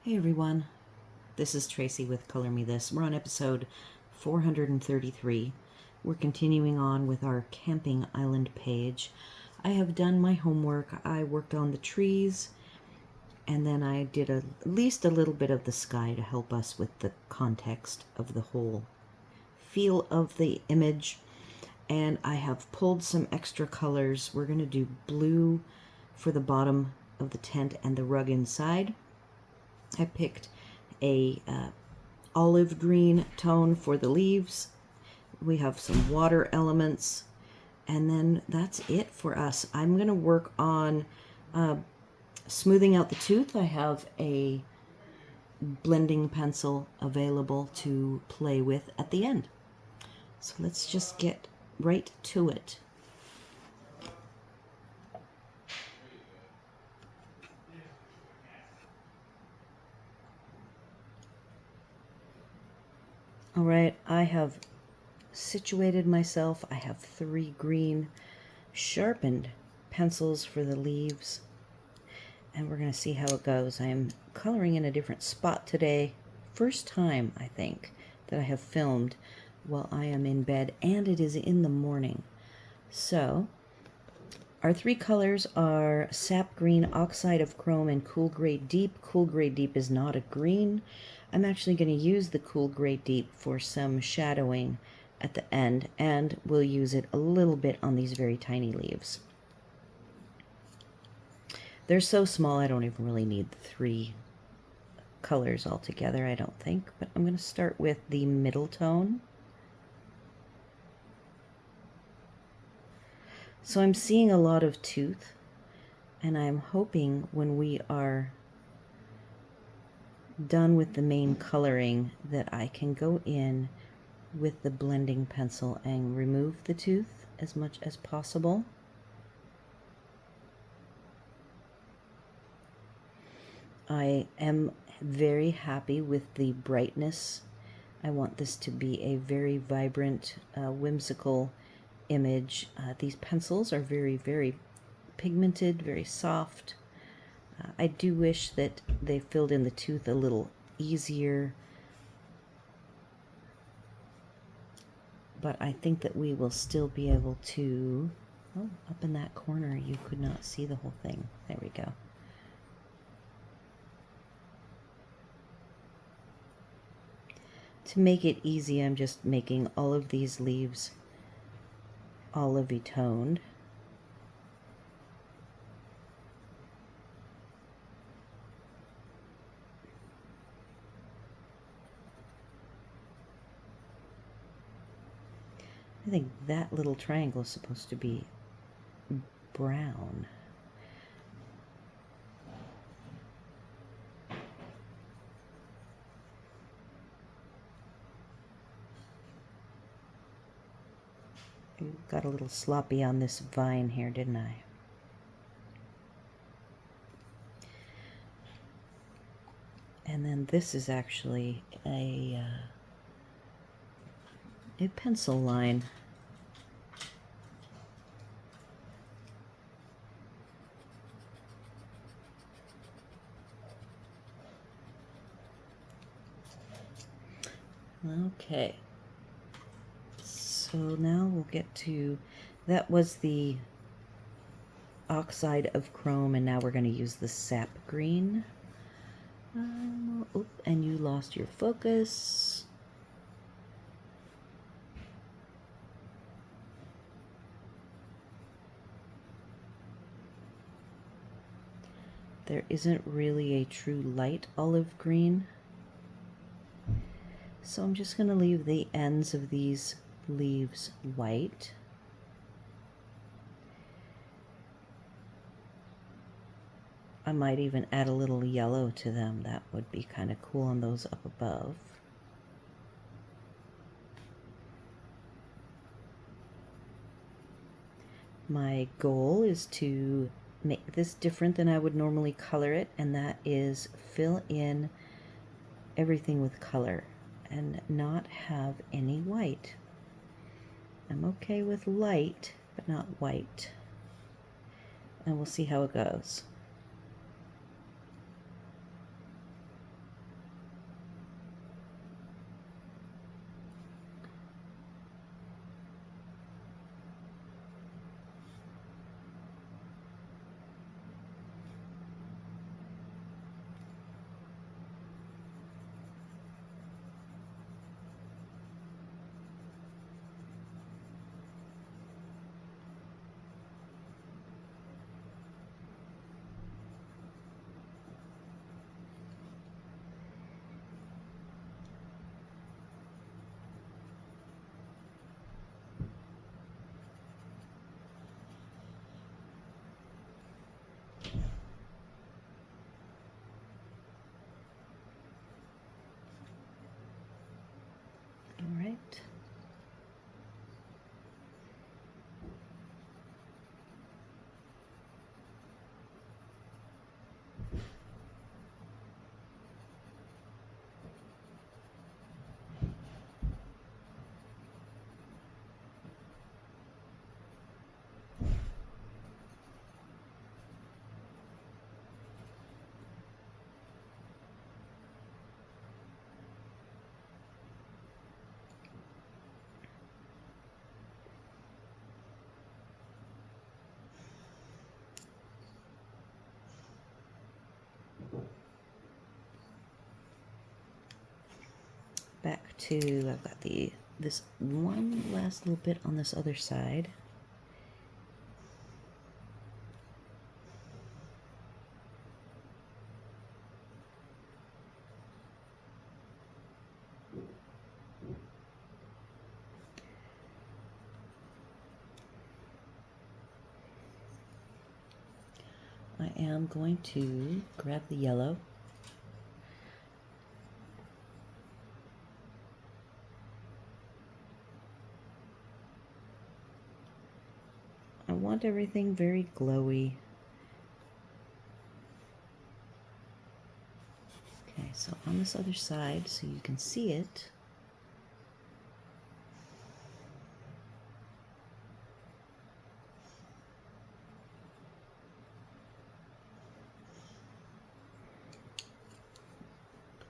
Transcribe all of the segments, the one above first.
Hey everyone, this is Tracy with Color Me This. We're on episode 433. We're continuing on with our camping island page. I have done my homework. I worked on the trees, and then I did at least a little bit of the sky to help us with the context of the whole feel of the image. And I have pulled some extra colors. We're going to do blue for the bottom of the tent and the rug inside. I picked a olive green tone for the leaves. We have some water elements, and then that's it for us. I'm going to work on smoothing out the tooth. I have a blending pencil available to play with at the end. So let's just get right to it. All right, I have situated myself. I have 3 green sharpened pencils for the leaves, and we're going to see how it goes. I am coloring in a different spot today. First time, I think, that I have filmed while I am in bed, and it is in the morning. So our 3 colors are sap green, oxide of chrome, and cool gray deep. Cool gray deep is not a green. I'm actually going to use the cool gray deep for some shadowing at the end, and we'll use it a little bit on these very tiny leaves. They're so small I don't even really need the 3 colors altogether, I don't think, but I'm going to start with the middle tone. So I'm seeing a lot of tooth, and I'm hoping when we are done with the main coloring that I can go in with the blending pencil and remove the tooth as much as possible. I am very happy with the brightness. I want this to be a very vibrant, whimsical image. These pencils are very, very pigmented, very soft. I do wish that they filled in the tooth a little easier, but I think that we will still be able to... Oh, up in that corner you could not see the whole thing. There we go. To make it easy, I'm just making all of these leaves olivey toned. I think that little triangle is supposed to be brown. I got a little sloppy on this vine here, didn't I? And then this is actually a pencil line. Okay, so now we'll get to, that was the oxide of chrome, and now we're going to use the sap green. And you lost your focus. There isn't really a true light olive green. So I'm just going to leave the ends of these leaves white. I might even add a little yellow to them. That would be kind of cool on those up above. My goal is to make this different than I would normally color it, and that is fill in everything with color and not have any white. I'm okay with light, but not white. And we'll see how it goes. All right. Back to, I've got this one last little bit on this other side. I am going to grab the yellow. I want everything very glowy. Okay, so on this other side, so you can see it,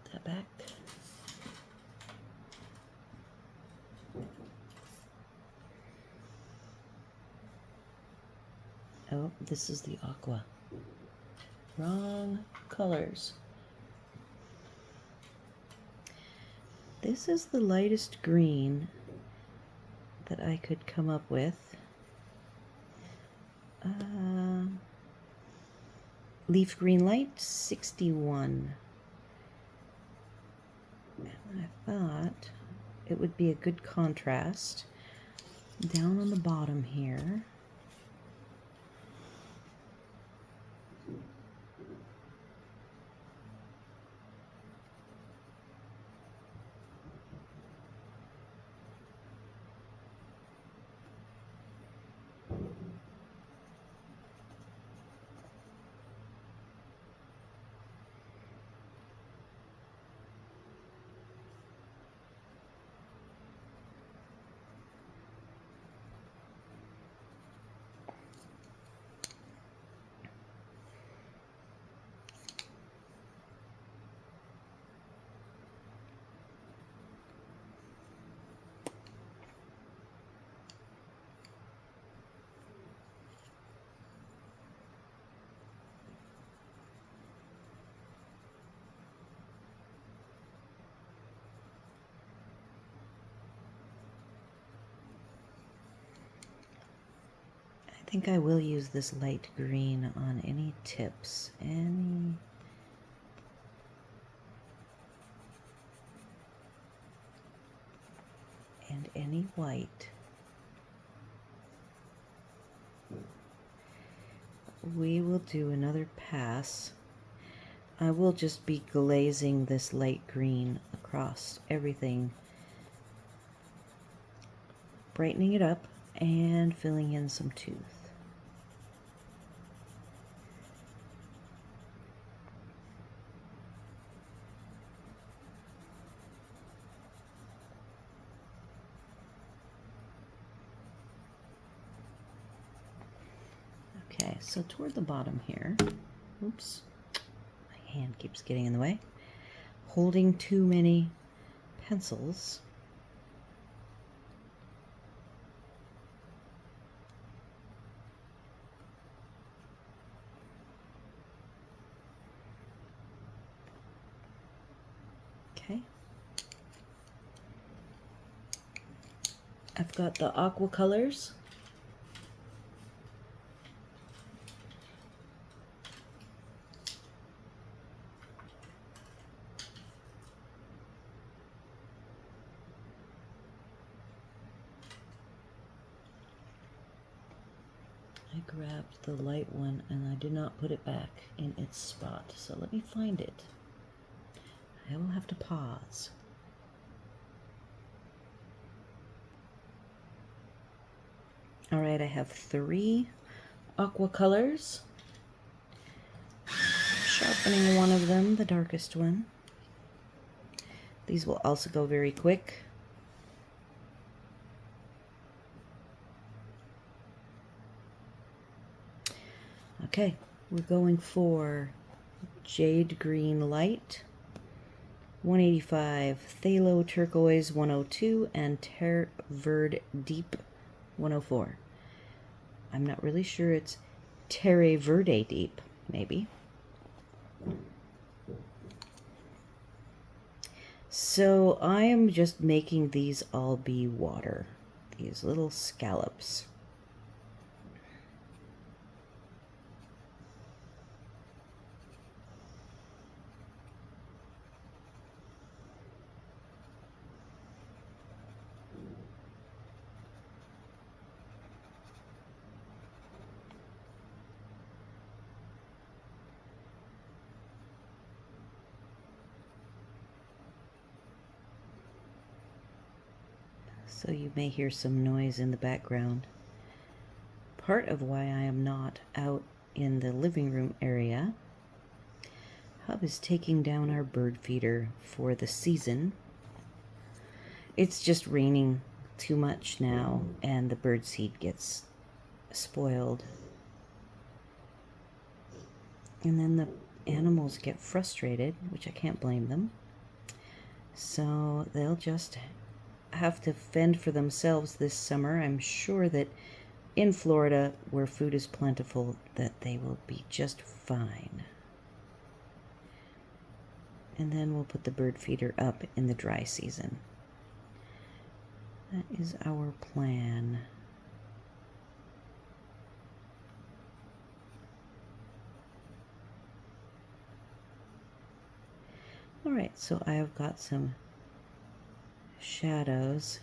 put that back. Oh, this is the aqua. Wrong colors. This is the lightest green that I could come up with. Leaf green light, 61. And I thought it would be a good contrast. Down on the bottom here, I think I will use this light green on any tips, and any white. We will do another pass. I will just be glazing this light green across everything, brightening it up and filling in some tooth. Okay, so toward the bottom here, oops, my hand keeps getting in the way, holding too many pencils. Okay. I've got the aqua colors. I grabbed the light one and I did not put it back in its spot. So let me find it. I will have to pause. All right, I have 3 aqua colors. Sharpening one of them, the darkest one. These will also go very quick. Okay, we're going for Jade Green Light, 185, Phthalo Turquoise 102, and Terre Verde Deep 104. I'm not really sure, it's Terre Verde Deep, maybe. So I am just making these all be water, these little scallops. So you may hear some noise in the background. Part of why I am not out in the living room area, Hub is taking down our bird feeder for the season. It's just raining too much now, and the bird seed gets spoiled. And then the animals get frustrated, which I can't blame them. So they'll just have to fend for themselves this summer. I'm sure that in Florida, where food is plentiful, that they will be just fine. And then we'll put the bird feeder up in the dry season. That is our plan. All right, so I have got some shadows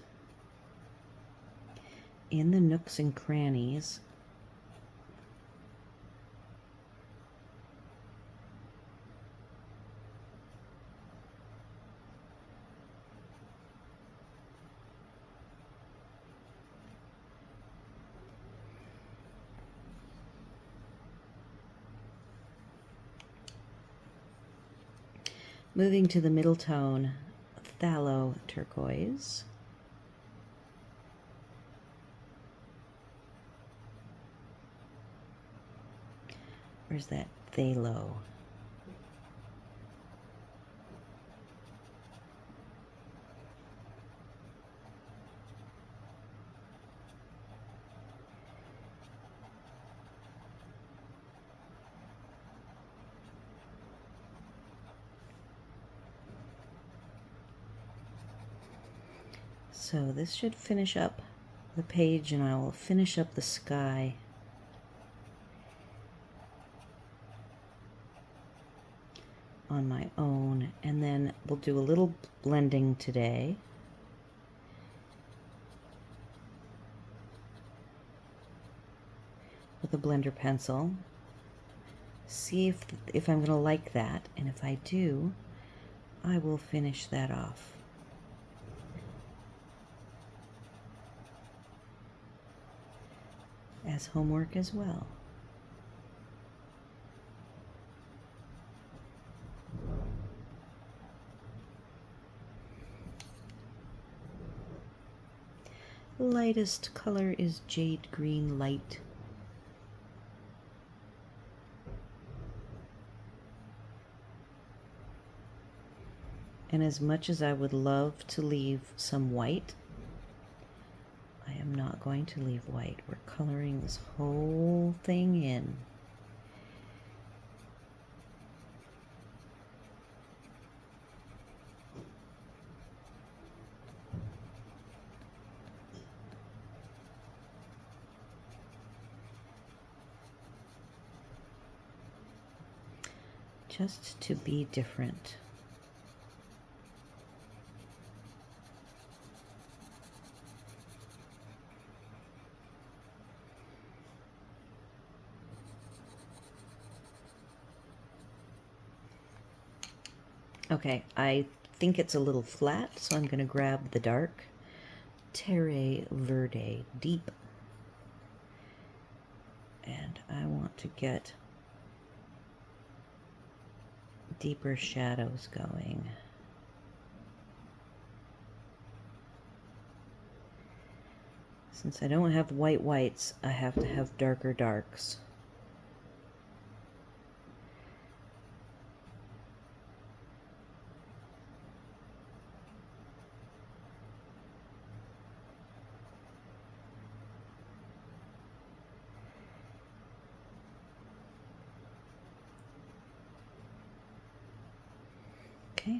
in the nooks and crannies. Moving to the middle tone, Phthalo Turquoise. Where's that phthalo? So this should finish up the page, and I will finish up the sky. On my own, and then we'll do a little blending today. With a blender pencil. See if I'm going to like that, and if I do, I will finish that off. As homework as well. Lightest color is Jade Green Light. And as much as I would love to leave some white, I am not going to leave white. We're coloring this whole thing in. Just to be different. Okay, I think it's a little flat, so I'm going to grab the dark Terre Verde Deep. And I want to get deeper shadows going. Since I don't have white whites, I have to have darker darks. Okay.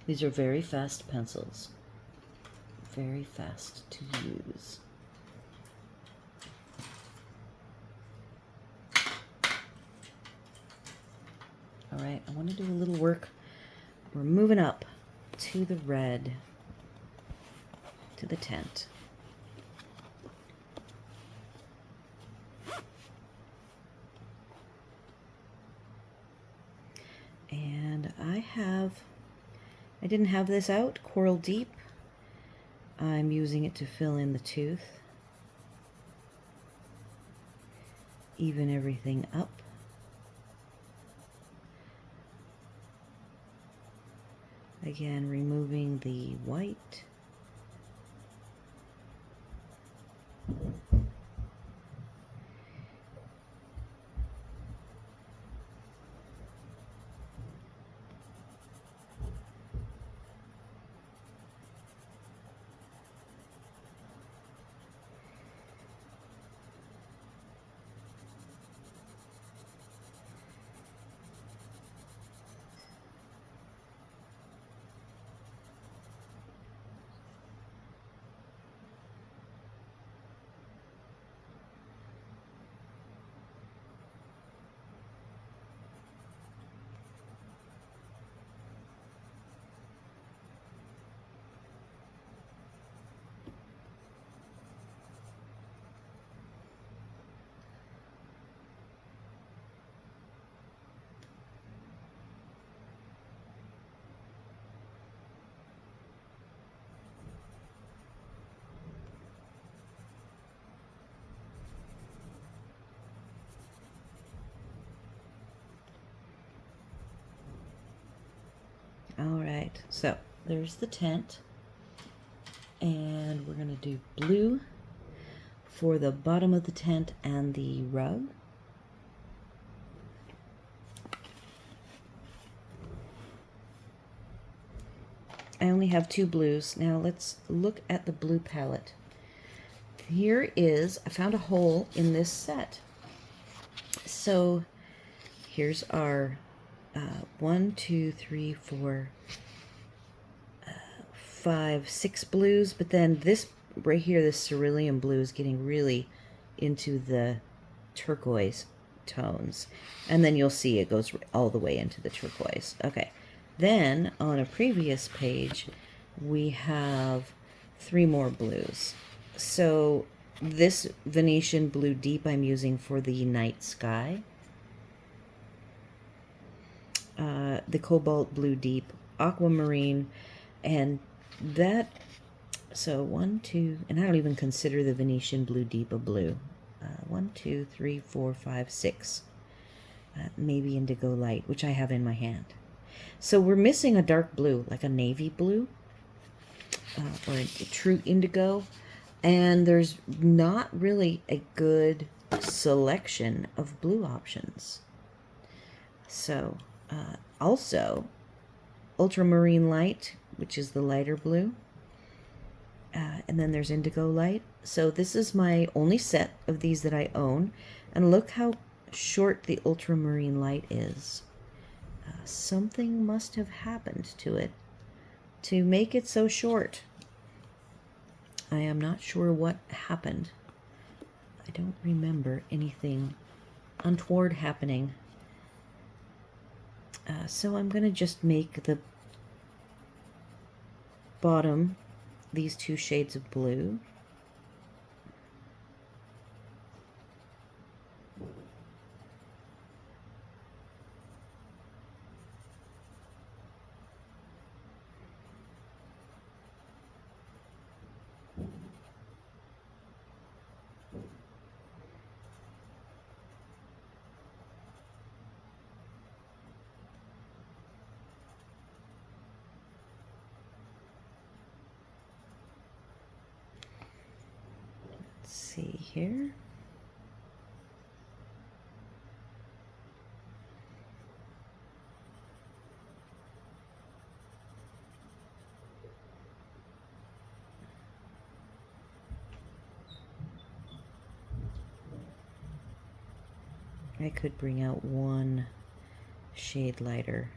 These are very fast pencils. Very fast to use. All right, I want to do a little work. We're moving up to the red, to the tent. And I didn't have this out, Coral Deep. I'm using it to fill in the tooth. Even everything up. Again, removing the white. All right, so there's the tent, and we're going to do blue for the bottom of the tent and the rug. I only have 2 blues. Now let's look at the blue palette. Here is, I found a hole in this set. So here's our 1, 2, 3, 4, 5, 6 blues, but then this right here, this cerulean blue is getting really into the turquoise tones. And then you'll see it goes all the way into the turquoise. Okay. Then on a previous page, we have 3 more blues. So this Venetian Blue Deep I'm using for the night sky. The Cobalt Blue Deep, Aquamarine, and that, so 1, 2, and I don't even consider the Venetian Blue Deep a blue. 1, 2, 3, 4, 5, 6. Maybe Indigo Light, which I have in my hand. So we're missing a dark blue, like a navy blue, or a true indigo, and there's not really a good selection of blue options. So, also, Ultramarine Light, which is the lighter blue, and then there's Indigo Light. So this is my only set of these that I own, and look how short the Ultramarine Light is. Something must have happened to it to make it so short. I am not sure what happened. I don't remember anything untoward happening. So I'm going to just make the bottom these two shades of blue. See here. I could bring out one shade lighter.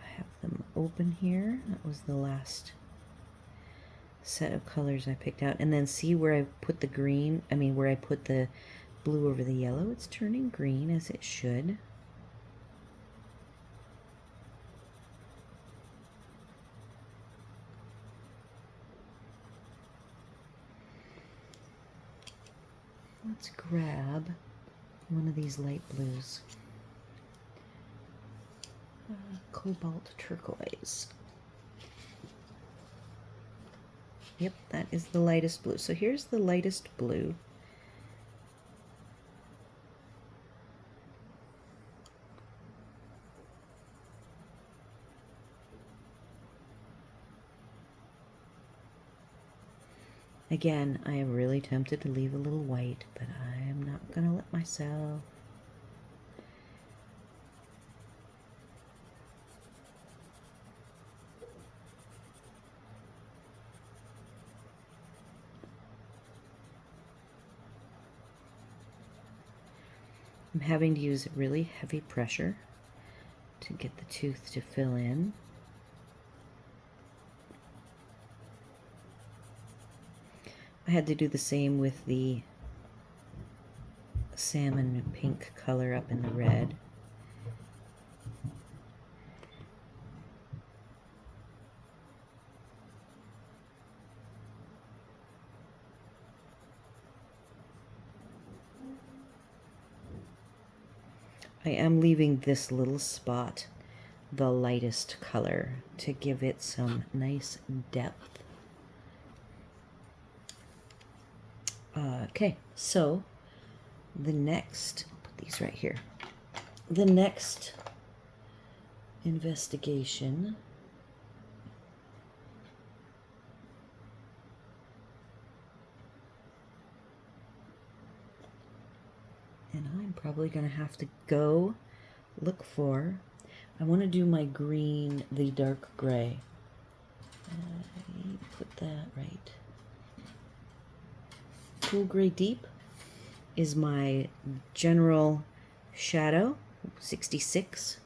I have them open here. That was the last set of colors I picked out. And then see where I put the green, where I put the blue over the yellow, it's turning green as it should. Let's grab one of these light blues. Cobalt turquoise. Yep, that is the lightest blue. So here's the lightest blue. Again, I am really tempted to leave a little white, but I am not going to let myself. I'm having to use really heavy pressure to get the tooth to fill in. I had to do the same with the salmon pink color up in the red. I am leaving this little spot the lightest color to give it some nice depth. Okay, so the next, put these right here. The next investigation and I'm probably going to have to go look for, I want to do my green, the dark gray. Put that right. Cool Gray Deep is my general shadow, 66.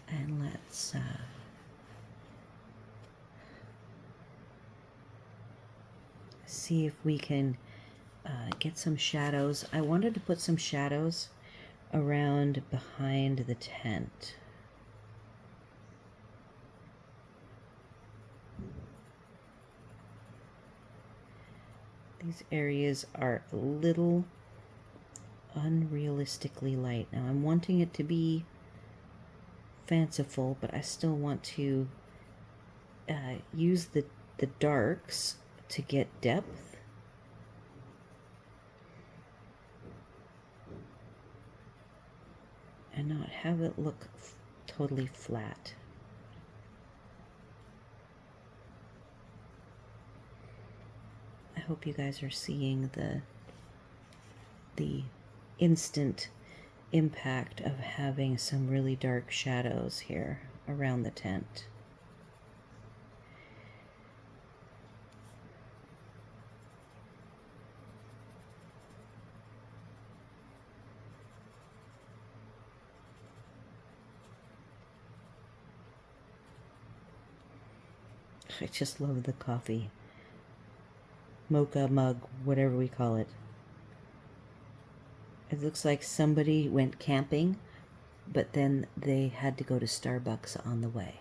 And let's see if we can get some shadows. I wanted to put some shadows around behind the tent. These areas are a little unrealistically light. Now I'm wanting it to be fanciful, but I still want to use the darks to get depth. And not have it look totally flat. I hope you guys are seeing the instant impact of having some really dark shadows here around the tent. I just love the coffee. Mocha mug, whatever we call it. It looks like somebody went camping, but then they had to go to Starbucks on the way.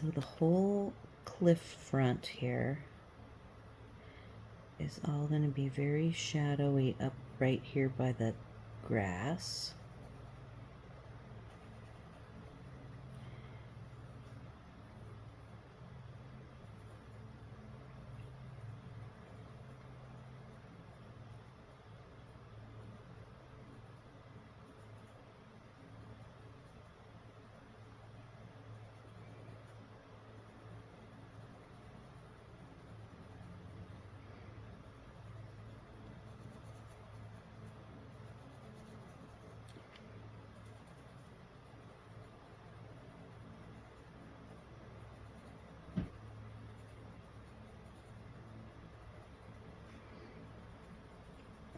So the whole cliff front here is all going to be very shadowy up right here by the grass.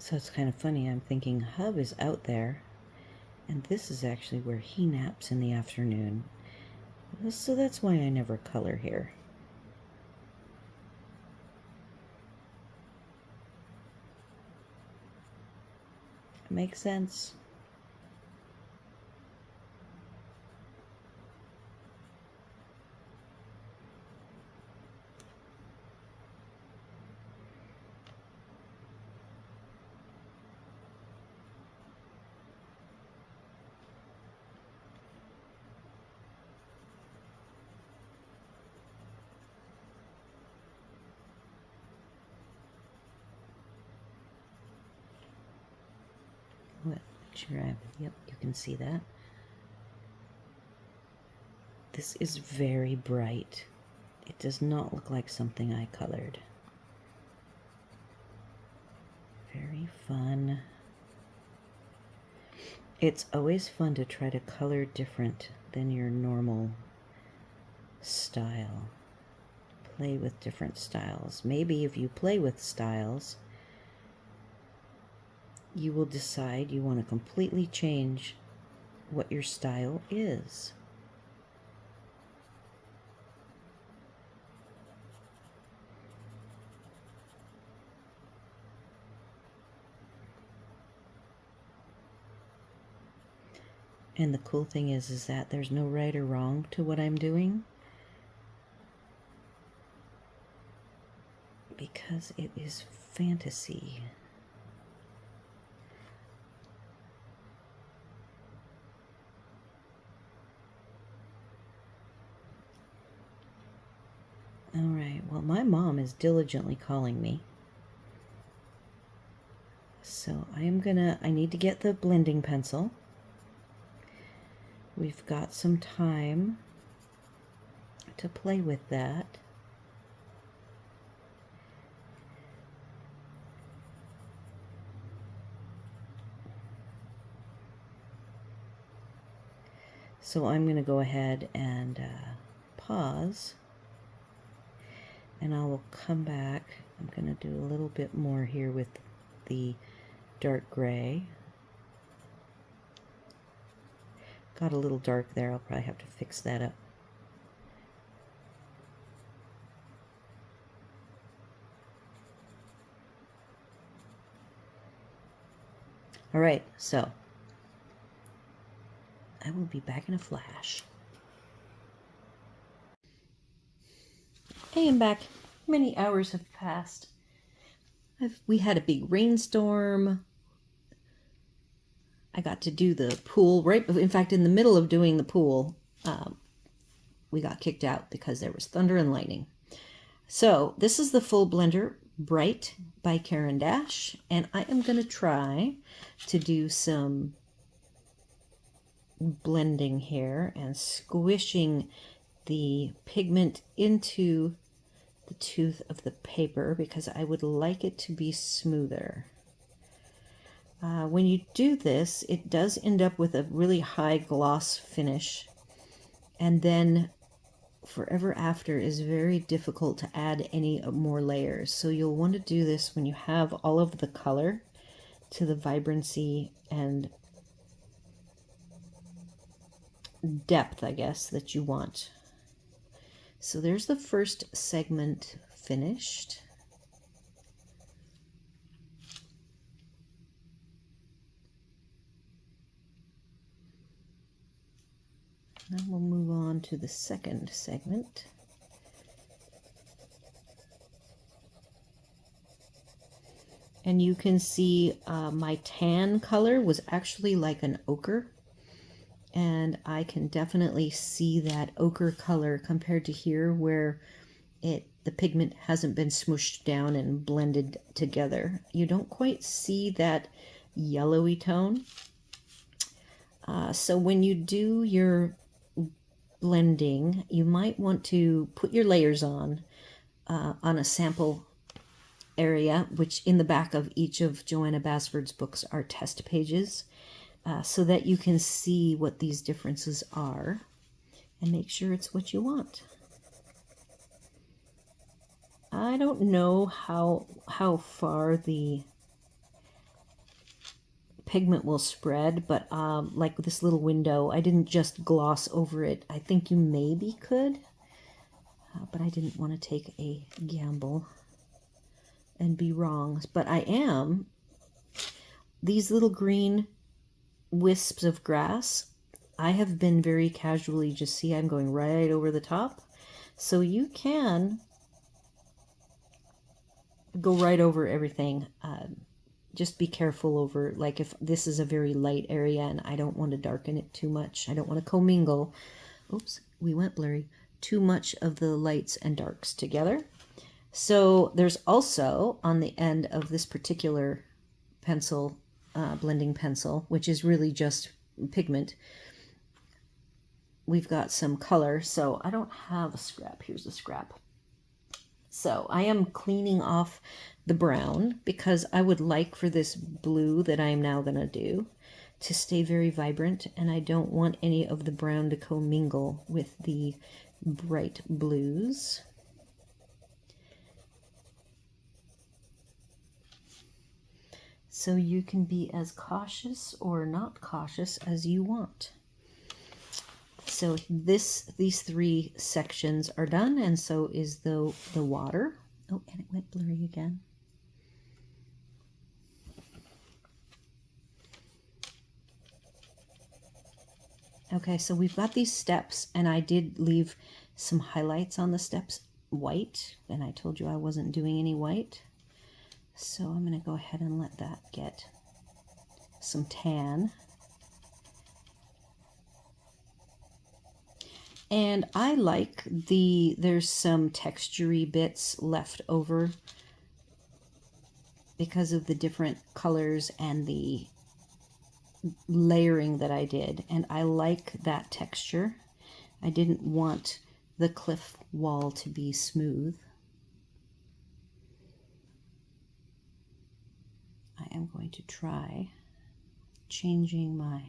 So it's kind of funny, I'm thinking Hub is out there, and this is actually where he naps in the afternoon. So that's why I never color here. Makes sense. Make sure yep, you can see that. This is very bright. It does not look like something I colored. Very fun. It's always fun to try to color different than your normal style. Play with different styles. Maybe if you play with styles, you will decide you want to completely change what your style is. And the cool thing is that there's no right or wrong to what I'm doing, because it is fantasy. All right, well, my mom is diligently calling me. So I need to get the blending pencil. We've got some time to play with that. So I'm going to go ahead and pause, and I will come back. I'm going to do a little bit more here with the dark gray. Got a little dark there. I'll probably have to fix that up. All right, so I will be back in a flash. I am back. Many hours have passed. We had a big rainstorm. I got to do the pool in fact, in the middle of doing the pool, we got kicked out because there was thunder and lightning. So this is the full blender, Bright by Caran, and I am going to try to do some blending here and squishing the pigment into the tooth of the paper because I would like it to be smoother. When you do this, it does end up with a really high gloss finish, and then forever after is very difficult to add any more layers. So you'll want to do this when you have all of the color to the vibrancy and depth, I guess, that you want. So there's the first segment finished. Now we'll move on to the second segment. And you can see my tan color was actually like an ochre. And I can definitely see that ochre color compared to here where the pigment hasn't been smooshed down and blended together. You don't quite see that yellowy tone. So when you do your blending, you might want to put your layers on a sample area, which in the back of each of Johanna Basford's books are test pages, so that you can see what these differences are and make sure it's what you want. I don't know how far the pigment will spread, but like this little window, I didn't just gloss over it. I think you maybe could, but I didn't want to take a gamble and be wrong. But I am. These little green wisps of grass, I have been very casually, just see I'm going right over the top. So you can go right over everything. Just be careful over, like if this is a very light area and I don't want to darken it too much. I don't want to commingle. Oops, we went blurry. Too much of the lights and darks together. So there's also on the end of this particular pencil, blending pencil, which is really just pigment, we've got some color. So I don't have a scrap. Here's a scrap. So I am cleaning off the brown because I would like for this blue that I am now going to do to stay very vibrant, and I don't want any of the brown to commingle with the bright blues. So you can be as cautious or not cautious as you want. So these three sections are done, and so is the water. Oh, and it went blurry again. Okay, so we've got these steps, and I did leave some highlights on the steps white, and I told you I wasn't doing any white. So I'm going to go ahead and let that get some tan. And I like there's some textury bits left over because of the different colors and the layering that I did. And I like that texture. I didn't want the cliff wall to be smooth. I am going to try changing my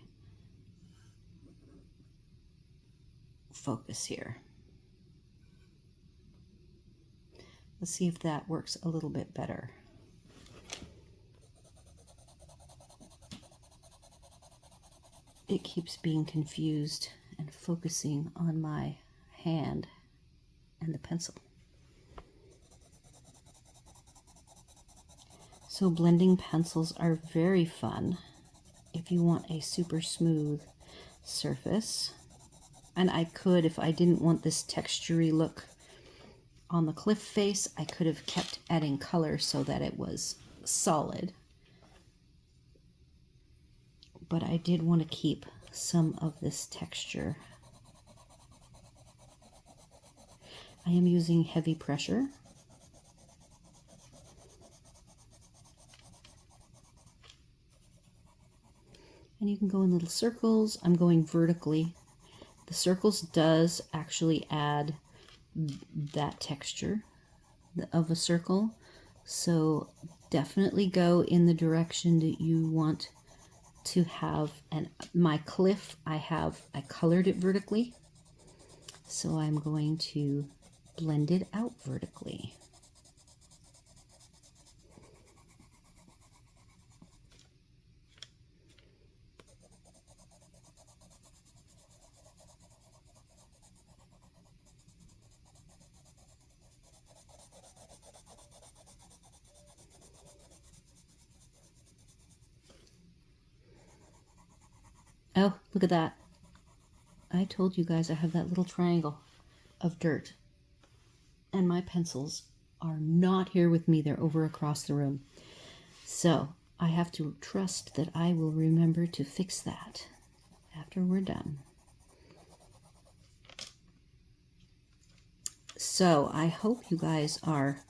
focus here. Let's see if that works a little bit better. It keeps being confused and focusing on my hand and the pencil. So blending pencils are very fun if you want a super smooth surface. And I could, if I didn't want this textury look on the cliff face, I could have kept adding color so that it was solid. But I did want to keep some of this texture. I am using heavy pressure. And you can go in little circles. I'm going vertically. The circles does actually add that texture of a circle. So definitely go in the direction that you want to have. And my cliff, I colored it vertically. So I'm going to blend it out vertically. Oh, look at that. I I told you guys I have that little triangle of dirt. And my pencils are not here with me. They're over across the room. So I have to trust that I will remember to fix that after we're done. So I hope you guys are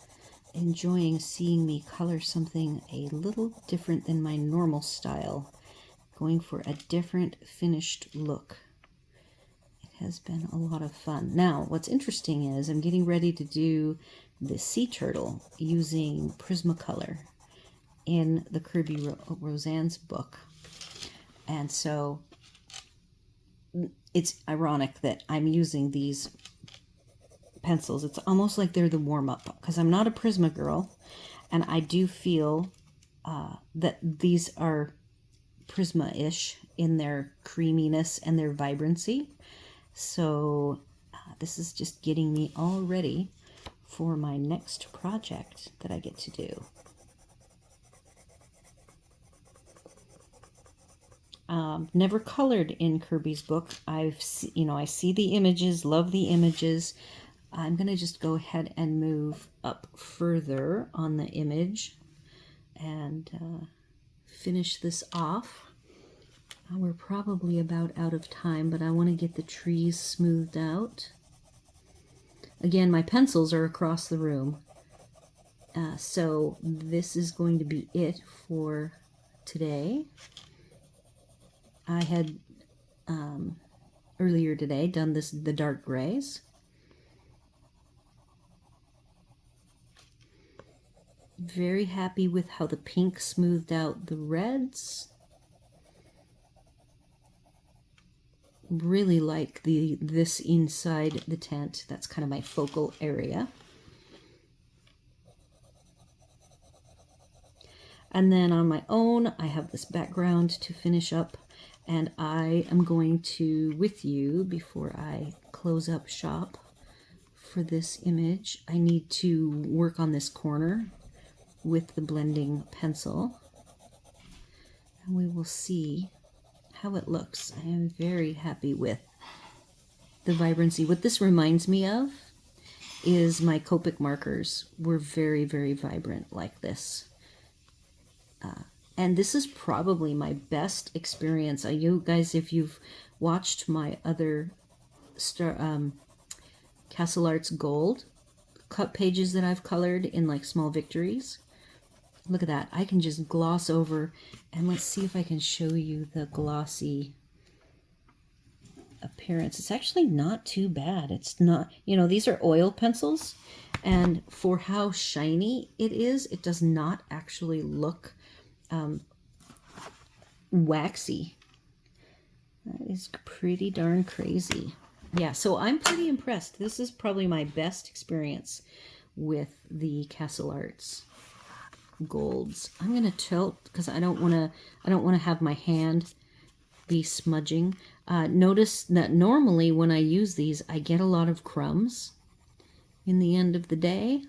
enjoying seeing me color something a little different than my normal style, going for a different finished look. It has been a lot of fun. Now, what's interesting is I'm getting ready to do the sea turtle using Prismacolor in the Kirby Roseanne's book. And so it's ironic that I'm using these pencils. It's almost like they're the warm-up, because I'm not a Prisma girl, and I do feel that these are Prisma-ish in their creaminess and their vibrancy. So this is just getting me all ready for my next project that I get to do. Never colored in Kirby's book. I see the images, love the images. I'm going to just go ahead and move up further on the image and finish this off. We're probably about out of time, but I want to get the trees smoothed out. Again, my pencils are across the room. So this is going to be it for today. I had earlier today done the dark grays. Very happy with how the pink smoothed out the reds. Really like this inside the tent. That's kind of my focal area. And then on my own, I have this background to finish up, and I am going to, with you, before I close up shop for this image, I need to work on this corner with the blending pencil, and we will see how it looks. I am very happy with the vibrancy. What this reminds me of is my Copic markers were very, very vibrant like this. And this is probably my best experience. You guys, if you've watched my other Castle Arts Gold cut pages that I've colored in like Small Victories, look at that. I can just gloss over, and let's see if I can show you the glossy appearance. It's actually not too bad. It's not, these are oil pencils, and for how shiny it is, it does not actually look waxy. That is pretty darn crazy. Yeah, so I'm pretty impressed. This is probably my best experience with the Castle Arts Golds. I'm gonna tilt because I don't want to have my hand be smudging. Notice that normally when I use these, I get a lot of crumbs in the end of the day.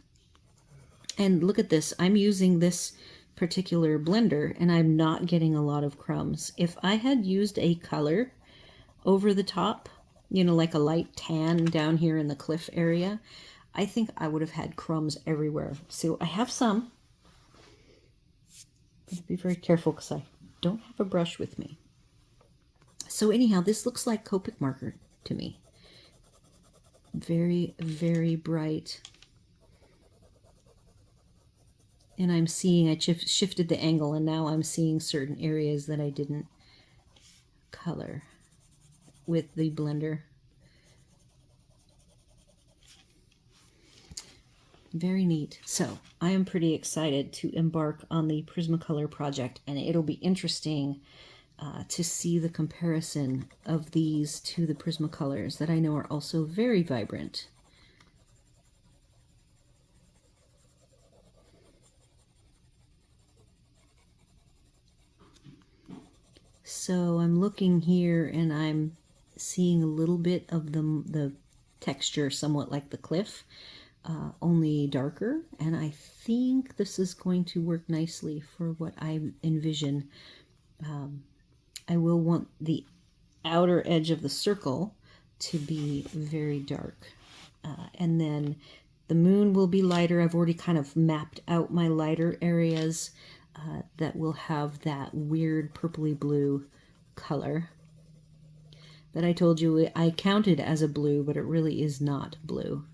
And look at this. I'm using this particular blender, and I'm not getting a lot of crumbs. If I had used a color over the top, like a light tan down here in the cliff area, I think I would have had crumbs everywhere. So I have some. Be very careful because I don't have a brush with me. So anyhow, this looks like Copic marker to me. Very, very bright. And I'm seeing, I shifted the angle, and now I'm seeing certain areas that I didn't color with the blender. Very neat. So I am pretty excited to embark on the Prismacolor project, and it'll be interesting to see the comparison of these to the Prismacolors that I know are also very vibrant. So I'm looking here, and I'm seeing a little bit of the texture somewhat like the cliff, only darker, and I think this is going to work nicely for what I envision. I will want the outer edge of the circle to be very dark. And then the moon will be lighter. I've already kind of mapped out my lighter areas that will have that weird purpley blue color that I told you I counted as a blue, but it really is not blue.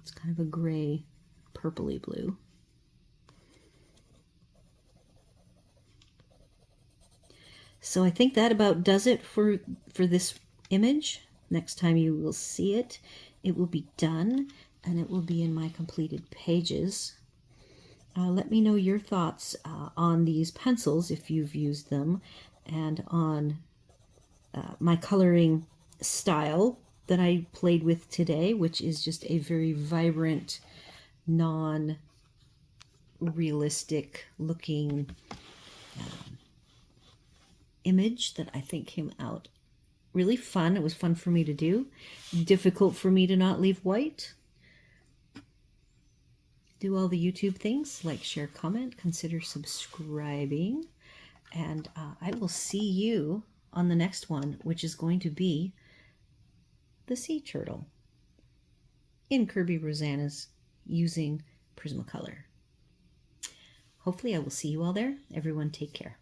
It's kind of a gray, purpley blue. So I think that about does it for this image. Next time you will see it, it will be done, and it will be in my completed pages. Let me know your thoughts on these pencils if you've used them, and on my coloring style that I played with today, which is just a very vibrant, non-realistic looking image that I think came out really fun. It was fun for me to do. Difficult for me to not leave white. Do all the YouTube things, like, share, comment, consider subscribing, and I will see you on the next one, which is going to be the sea turtle in Kirby Rosanna's using Prismacolor. Hopefully I will see you all there. Everyone take care.